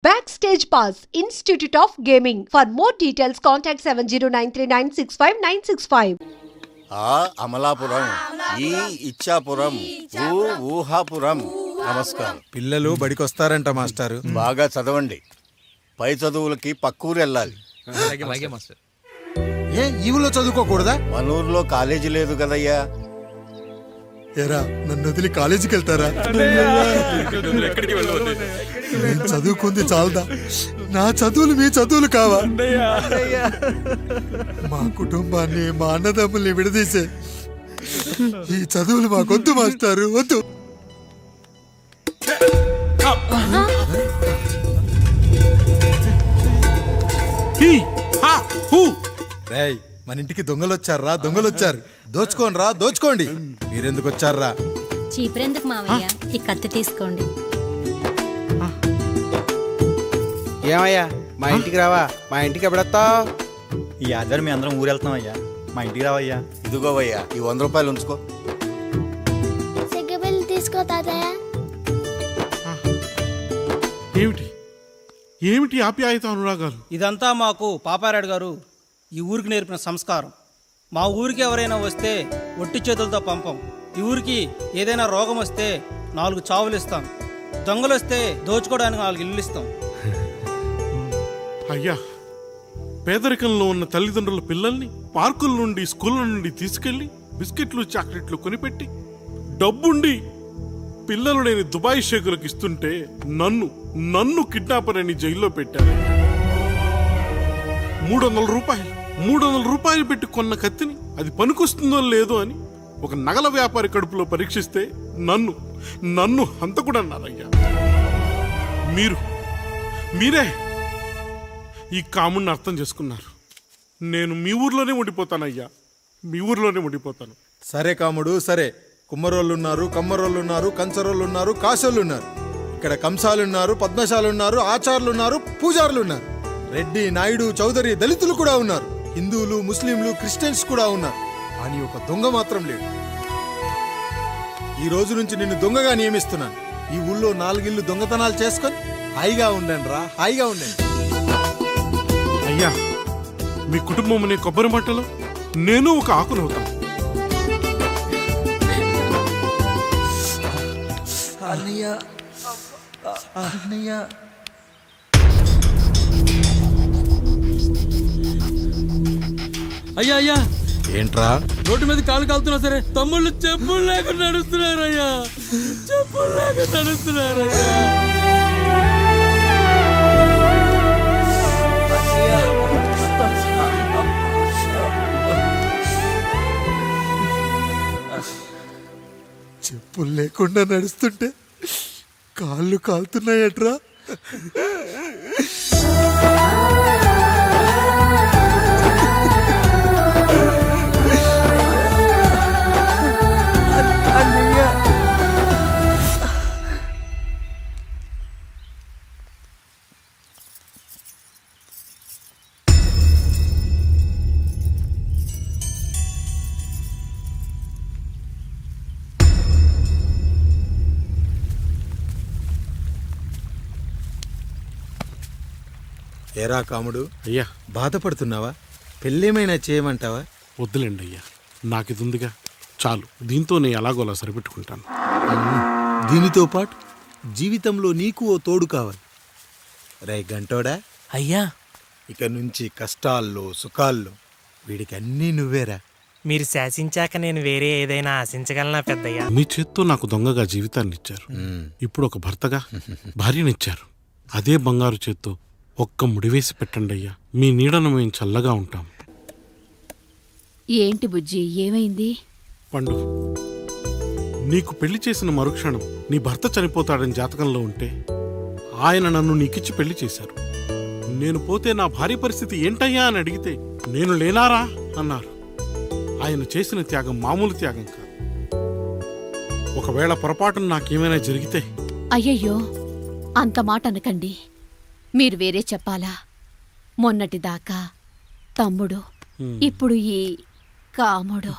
Backstage Pass, Institute of Gaming. For more details, contact 7093965965. Amalapuram, ఈ ఇచ్చాపురం, ఊహాపురం. నమస్కారం. పిల్లలు బడికొస్తారంట మాస్టారు. బాగా చదవండి. పై చదువులకి పక్కూరు వెళ్ళాలి. ఏ ఈ ఊళ్ళో చదువుకోకూడదా? మన ఊర్లో కాలేజీ లేదు కదయ్యా. ఎరా నన్ను వదిలి కాలేజీకి వెళ్తారా? నేను చదువుకుంది చాలదా? నా చదువులు మీ చదువులు కావా? మా కుటుంబాన్ని, మా అన్నదమ్ముల్ని విడదీసే ఈ చదువులు మాకొద్దు మాస్టారు, వద్దు. రేయ్, మన ఇంటికి దొంగలు వచ్చారా? దొంగలు వచ్చారు. దోచుకోండి రా, దోచుకోండి. మీరెందుకు వచ్చారా? చీపురెందుకు మావయ్య, ఈ కత్తి తీసుకోండి. ఏమయ్యా, మా ఇంటికి రావా? మా ఇంటికి ఎప్పుడొస్తావు? ఈ ఆధారం మీ అందరం ఊరెళ్తాం అయ్యా, మా ఇంటికి రావయ్యా. ఇదిగోవయ్యా, ఈ 100 రూపాయలు ఉంచుకో. సిగ్గబిల్లి తీసుకో తాతయ్య. ఏమిటి ఏమిటి ఆప్యాయత అనురాగాలు? ఇదంతా మాకు పాపారాయుడు గారు ఈ ఊరికి నేర్పిన సంస్కారం. మా ఊరికి ఎవరైనా వస్తే ఒట్టి చేతులతో పంపం. ఈ ఊరికి ఏదైనా రోగం వస్తే 4 చావులు ఇస్తాం. దొంగలు వస్తే దోచుకోవడానికి 4 ఇల్లు ఇస్తాం. అయ్యా, పేదరికంలో ఉన్న తల్లిదండ్రుల పిల్లల్ని పార్కుల నుండి, స్కూళ్ళ నుండి తీసుకెళ్లి బిస్కెట్లు, చాక్లెట్లు కొనిపెట్టి డబ్బుండి పిల్లలు లేని దుబాయ్ షేకులకు ఇస్తుంటే నన్ను కిడ్నాపర్ అని జైల్లో పెట్టారు. 300 రూపాయలు పెట్టి కొన్న కత్తిని అది పనికొస్తుందో లేదో అని ఒక నగల వ్యాపారి కడుపులో పరీక్షిస్తే నన్ను హంతకుడన్నారయ్యా. మీరే ఈ కాముడిని అర్థం చేసుకున్నారు. నేను మీ ఊర్లోనే ఉండిపోతానయ్యా, మీ ఊర్లోనే ఉండిపోతాను. సరే కాముడు, సరే. కుమ్మరోళ్ళున్నారు, కమ్మరోళ్ళున్నారు, కంచరోళ్ళున్నారు, కాశోళ్ళున్నారు. ఇక్కడ కంసాలున్నారు, పద్మశాలున్నారు, ఆచార్యులున్నారు, పూజారులున్నారు. రెడ్డి, నాయుడు, చౌదరి, దళితులు కూడా ఉన్నారు. హిందువులు, ముస్లింలు, క్రిస్టియన్స్ కూడా ఉన్నారు. కానీ ఒక దొంగ మాత్రం లేడు. ఈ రోజు నుంచి నిన్ను దొంగగా నియమిస్తున్నాను. ఈ ఊళ్ళో 4 ఇళ్ళు దొంగతనాలు చేసుకొని హాయిగా ఉండండి రా, హాయిగా ఉండండి. అయ్యా, మీ కుటుంబం అనే కొబ్బరి మట్టలో నేను ఒక ఆకునవుతాను. అయ్యా అయ్యా, ఏంట్రా? రోడ్డు మీద కాలు కాలుతున్నా సరే తమ్ముళ్ళు చెప్పులు లేకుండా నడుస్తున్నారయ్యా, చెప్పులు లేకుండా నడుస్తున్నారయ్యా. చెప్పులు లేకుండా నడుస్తుంటే కాళ్ళు కాలుతున్నాయట్రా. ఏరా కాముడు, అయ్యా, బాధపడుతున్నావా? పెళ్ళేమైనా చేయమంటావా? వద్దులేండి అయ్యా, నాకు ఇది ఉందిగా చాలు. దీంతో నేను ఎలాగోలా సరిపెట్టుకుంటాను. దీనితో పాటు జీవితంలో నీకు ఓ తోడు కావాలి. రై గంటోడా అయ్యా, ఇక నుంచి కష్టాల్లో, సుఖాల్లో వీడికి అన్నీ నువ్వేరా. మీరు శాసించాక నేను వేరే ఏదైనా ఆశించగలనా పెద్దయ్యా? మీ చేత్తో నాకు దొంగగా జీవితాన్ని ఇచ్చారు. ఇప్పుడు ఒక భర్తగా భార్యనిచ్చారు. అదే బంగారు చేత్తో ఒక్క ముడివేసి పెట్టండి అయ్యా. మీ నీడను మేము చల్లగా ఉంటాం. ఏంటి బుజ్జి, ఏమైంది? పండు, నీకు పెళ్లి చేసిన మరుక్షణం నీ భర్త చనిపోతాడని జాతకంలో ఉంటే ఆయన నన్ను నీకిచ్చి పెళ్లి చేశారు. నేను పోతే నా భార్య పరిస్థితి ఏంటయ్యా అని అడిగితే నేను లేనారా అన్నారు. ఆయన చేసిన త్యాగం మామూలు త్యాగం కాదు. ఒకవేళ పొరపాటున నాకేమైనా జరిగితే? అయ్యయ్యో, అంత మాట అనకండి. మీరు వేరే చెప్పాలా? మొన్నటిదాకా తమ్ముడు, ఇప్పుడు ఈ కాముడు,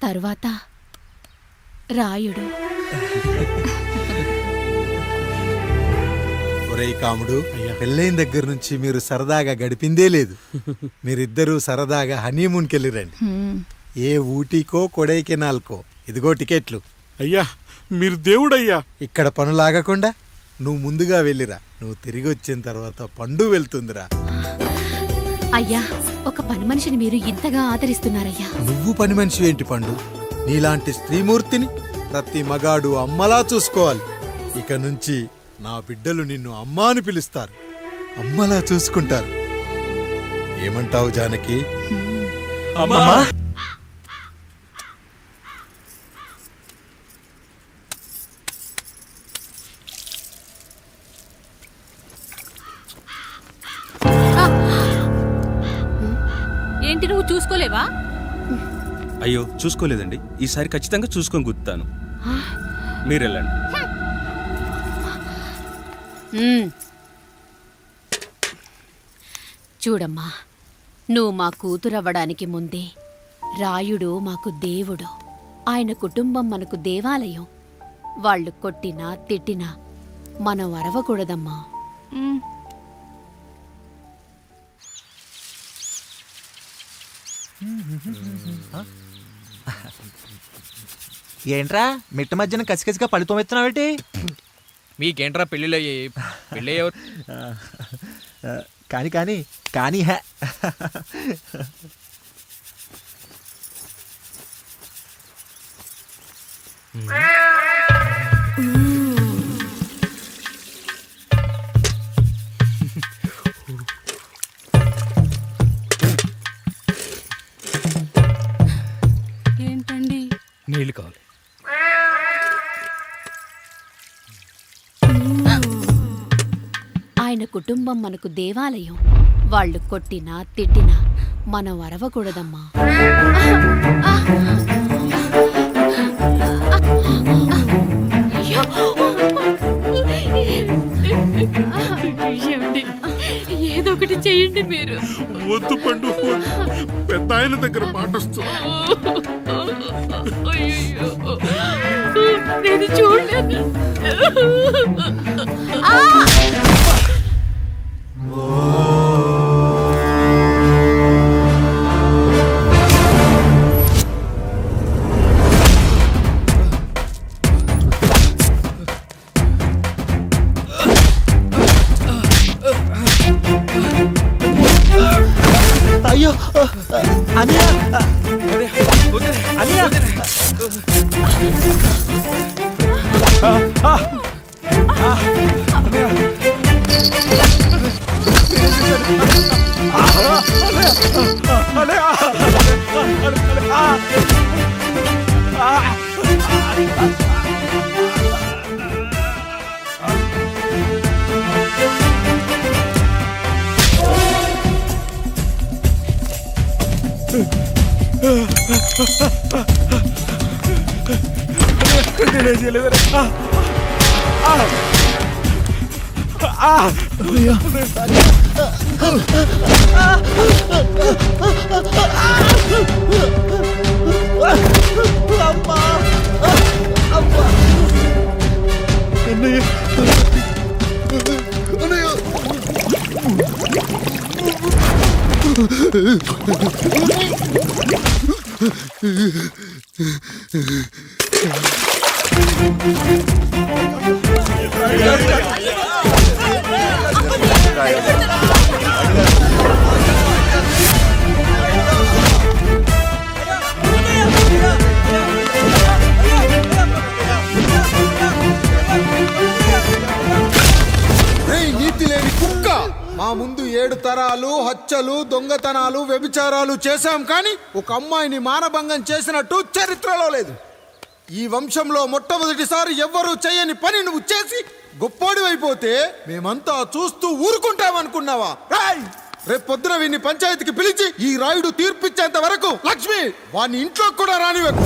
తర్వాత రాయుడు. ఒరేయ్ కాముడు, అయ్యా. పెళ్ళైన దగ్గర నుంచి మీరు సరదాగా గడిపిందే లేదు. మీరిద్దరూ సరదాగా హనీమూన్కి వెళ్ళిరండి. ఏ ఊటీకో కొడైకెనాల్కో. ఇదిగో టికెట్లు. అయ్యా మీరు దేవుడయ్యా. ఇక్కడ పనులాగకుండా నువ్వు ముందుగా వెళ్ళిరా. నువ్వు తిరిగి వచ్చిన తర్వాత పండు వెళ్తుందిరా. అయ్యా, ఒక పని మనిషిని మీరు ఇంతగా ఆదరిస్తున్నారయ్యా. నువ్వు పని మనిషి ఏంటి పండు? నీలాంటి స్త్రీమూర్తిని ప్రతి మగాడు అమ్మలా చూసుకోవాలి. ఇక నుంచి నా బిడ్డలు నిన్ను అమ్మా అని పిలుస్తారు, అమ్మలా చూసుకుంటారు. ఏమంటావు జానకి? అమ్మా ఏంటి నువ్వు చూసుకోలేవా? అయ్యో చూసుకోలేదండి, ఈసారి ఖచ్చితంగా చూసుకొని గుర్తాను. మీరు వెళ్ళండి. చూడమ్మా, నువ్వు మా కూతురవ్వడానికి ముందే రాయుడు మాకు దేవుడు, ఆయన కుటుంబం మనకు దేవాలయం. వాళ్ళు కొట్టినా తిట్టినా మనం అరవకూడదమ్మా. ఏంట్రా మిట్ట మధ్యన కసికసిగా పడితోమెత్తున్నావేటి? మీకేంట్రా పెళ్ళిళ్ళు అయ్యాయి? పెళ్ళి ఎవరు? కానీ కానీ కానీ హే ఏంటండి? నీళ్ళు కావాలి. ఆయన కుటుంబం మనకు దేవాలయం. వాళ్ళు కొట్టినా తిట్టినా మనం అరవకూడదమ్మా. ఏదో ఒకటి చెయ్యండి మీరు. వద్దు పండు, పెద్ద ఆయన దగ్గర మాటొస్తుంది. నేను చూడలేదు. అయ్యో అనియా అనియా నీతి లేని కుక్క! మా ముందు 7 తరాలు హత్యలు, దొంగతనాలు, వ్యభిచారాలు చేశాం, కానీ ఒక అమ్మాయిని మానభంగం చేసినట్టు చరిత్రలో లేదు. ఈ వంశంలో మొట్టమొదటిసారి ఎవ్వరూ చేయని పని నువ్వు చేసి గొప్పోడివైపోతే మేమంతా చూస్తూ ఊరుకుంటామనుకున్నావా? రేపు పొద్దున వీడిని పంచాయతీకి పిలిచి ఈ రాయుడు తీర్పిచ్చేంత వరకు లక్ష్మి వాడిని ఇంట్లోకి కూడా రానివ్వకు.